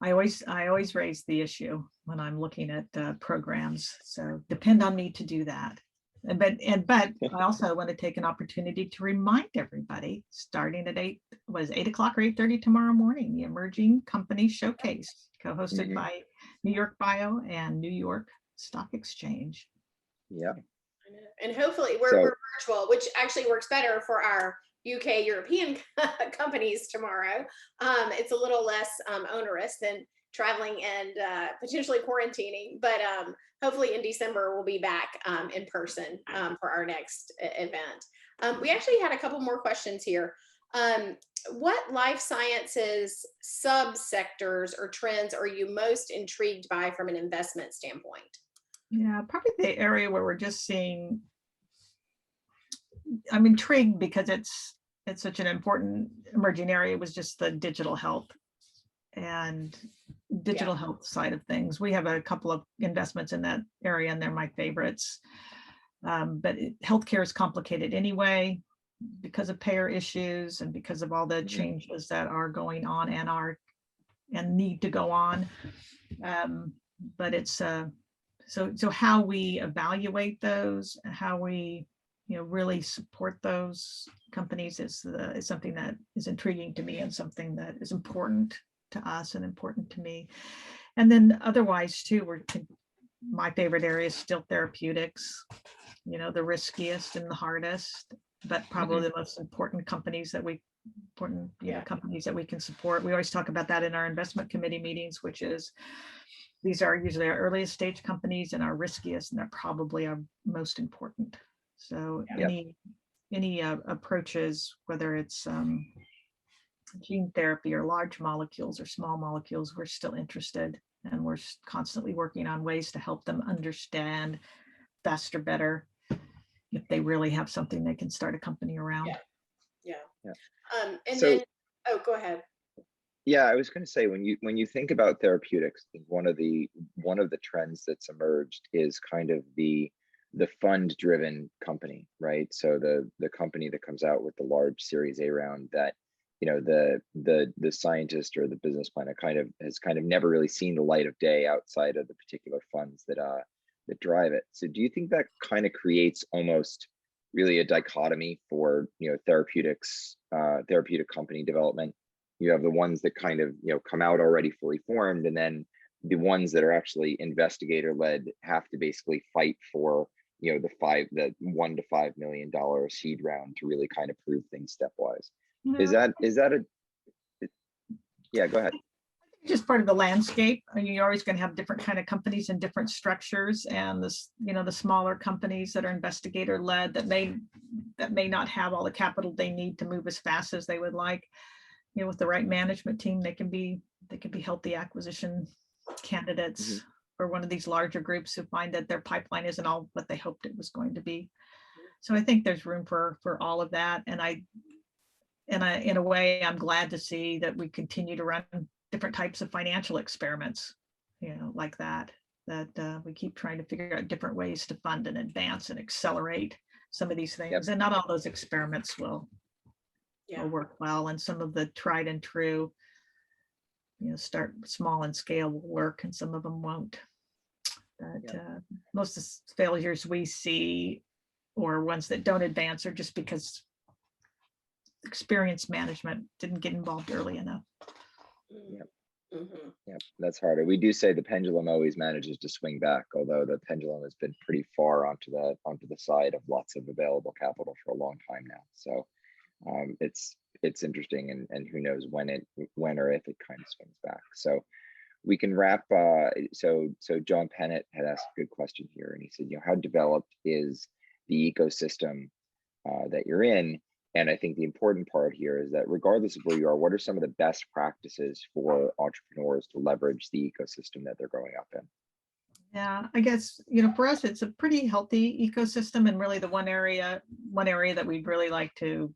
C: I always raise the issue when I'm looking at programs. So depend on me to do that. But I also want to take an opportunity to remind everybody, starting at 8 o'clock or 8:30 tomorrow morning, the Emerging Company Showcase, co-hosted by NewYorkBIO and New York Stock Exchange.
A: Yeah.
B: And hopefully we're virtual, which actually works better for our UK European companies tomorrow. It's a little less onerous than traveling and potentially quarantining, but hopefully in December we'll be back in person for our next event. We actually had a couple more questions here. What life sciences subsectors or trends are you most intrigued by from an investment standpoint?
C: Yeah, probably the area where we're just seeing, I'm intrigued because it's such an important emerging area, was just the digital health and digital health side of things. We have a couple of investments in that area and they're my favorites. But healthcare is complicated anyway because of payer issues and because of all the changes that are going on and need to go on. But it's so how we evaluate those, how we really support those companies is something that is intriguing to me and something that is important to us and important to me. And then otherwise too, my favorite area is still therapeutics, the riskiest and the hardest, but probably the most important companies that we can support. We always talk about that in our investment committee meetings, which is these are usually our earliest stage companies and our riskiest, and they're probably our most important. So any approaches, whether it's gene therapy or large molecules or small molecules, we're still interested, and we're constantly working on ways to help them understand faster, better, if they really have something they can start a company around.
B: And so, then, go ahead.
A: Yeah, I was going to say, when you think about therapeutics, one of the trends that's emerged is kind of the fund-driven company, right? So the company that comes out with the large Series A round that the scientist or the business plan has never really seen the light of day outside of the particular funds that drive it. So do you think that kind of creates almost really a dichotomy for therapeutic company development? You have the ones that kind of come out already fully formed, and then the ones that are actually investigator led have to basically fight for the $1 to $5 million seed round to really kind of prove things stepwise. Is that yeah, go ahead.
C: Just part of the landscape. You're always going to have different kind of companies and different structures, and the smaller companies that are investigator led that may not have all the capital they need to move as fast as they would like. With the right management team, they can be healthy acquisition candidates for one of these larger groups who find that their pipeline isn't all what they hoped it was going to be. So I think there's room for all of that. And in a way, I'm glad to see that we continue to run different types of financial experiments, like that we keep trying to figure out different ways to fund and advance and accelerate some of these things. And not all those experiments will work well, and some of the tried and true start small and scale will work, and some of them won't. But most of the failures we see, or ones that don't advance, are just because experience management didn't get involved early enough.
A: Yeah, that's harder. We do say the pendulum always manages to swing back, although the pendulum has been pretty far onto the side of lots of available capital for a long time now. So it's interesting, and who knows when or if it kind of swings back. So we can wrap. So John Pennant had asked a good question here, and he said, how developed is the ecosystem that you're in? And I think the important part here is that regardless of where you are, what are some of the best practices for entrepreneurs to leverage the ecosystem that they're growing up in?
C: Yeah, I guess, for us, it's a pretty healthy ecosystem. And really the one area that we'd really like to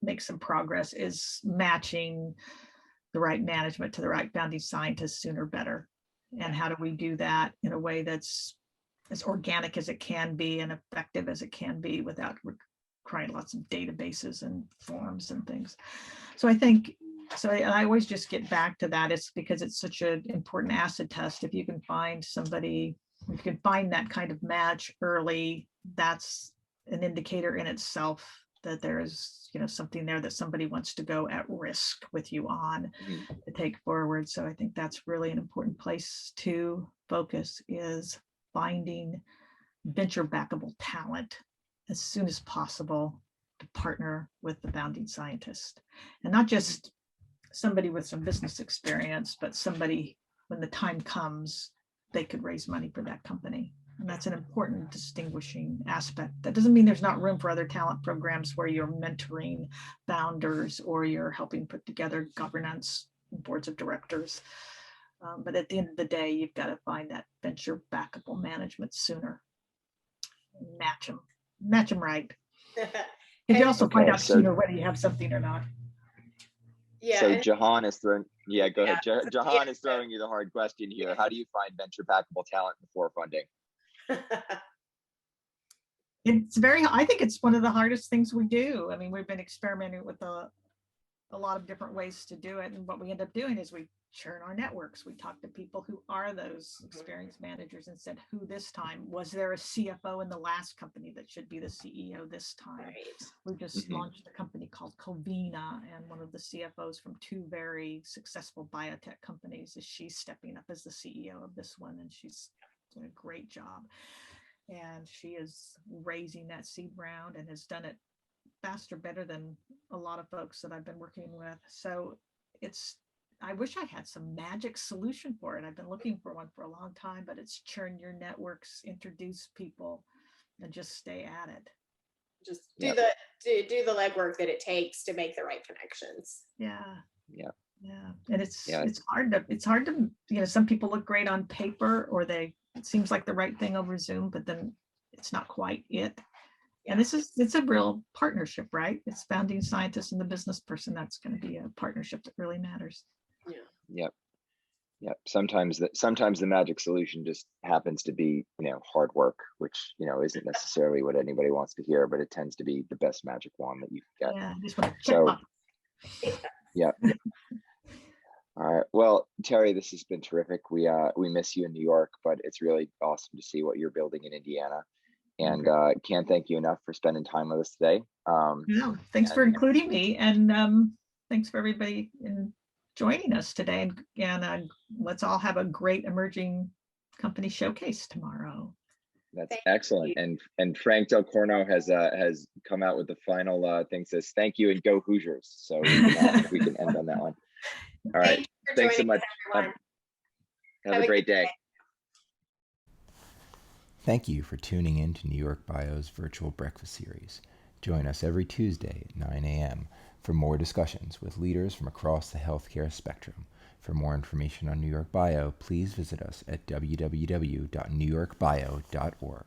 C: make some progress is matching the right management to the right founding scientists sooner better. And how do we do that in a way that's as organic as it can be and effective as it can be without requiring lots of databases and forms and things. So I think, and I always just get back to that. It's because it's such an important acid test. If you can find somebody, if you can find that kind of match early, that's an indicator in itself that there is, something there that somebody wants to go at risk with you on to take forward. So I think that's really an important place to focus, is finding venture backable talent as soon as possible to partner with the founding scientist, and not just somebody with some business experience, but somebody, when the time comes, they could raise money for that company. And that's an important distinguishing aspect. That doesn't mean there's not room for other talent programs where you're mentoring founders or you're helping put together governance boards of directors. But at the end of the day, you've got to find that venture backable management sooner. Match them right. You also find out sooner whether you have something or not.
B: Yeah.
A: So Jahan is throwing. Yeah, go ahead. Jahan is throwing you the hard question here. How do you find venture backable talent before funding?
C: I think it's one of the hardest things we do. I mean, we've been experimenting with a lot of different ways to do it. And what we end up doing is we churn our networks. We talk to people who are those experienced managers and said, who this time? Was there a CFO in the last company that should be the CEO this time?
B: Right.
C: We just launched a company called Covina, and one of the CFOs from two very successful biotech companies she's stepping up as the CEO of this one, and she's doing a great job. And she is raising that seed round and has done it faster, better than a lot of folks that I've been working with. So I wish I had some magic solution for it. I've been looking for one for a long time, but it's churn your networks, introduce people, and just stay at it.
B: Just do the legwork that it takes to make the right connections.
C: Yeah. And it's hard to, some people look great on paper, or it seems like the right thing over Zoom, but then it's not quite it. Yeah. And it's a real partnership, right? It's founding scientist and the business person. That's going to be a partnership that really matters.
A: Yep. Sometimes the magic solution just happens to be, hard work, which, isn't necessarily what anybody wants to hear, but it tends to be the best magic wand that you can get.
C: Yeah, I just want to check off.
A: Yeah. All right. Well, Teri, this has been terrific. We miss you in New York, but it's really awesome to see what you're building in Indiana. And can't thank you enough for spending time with us today.
C: Thanks for including me, and thanks for everybody in joining us today. And let's all have a great emerging company showcase tomorrow.
A: That's excellent. And Frank Del Corno has come out with the final thing, says thank you and go Hoosiers. So we can end on that one. All right. Thanks so much. Have a great day.
D: Thank you for tuning in to New York Bio's virtual breakfast series. Join us every Tuesday at 9 a.m. for more discussions with leaders from across the healthcare spectrum. For more information on New York Bio, please visit us at www.newyorkbio.org.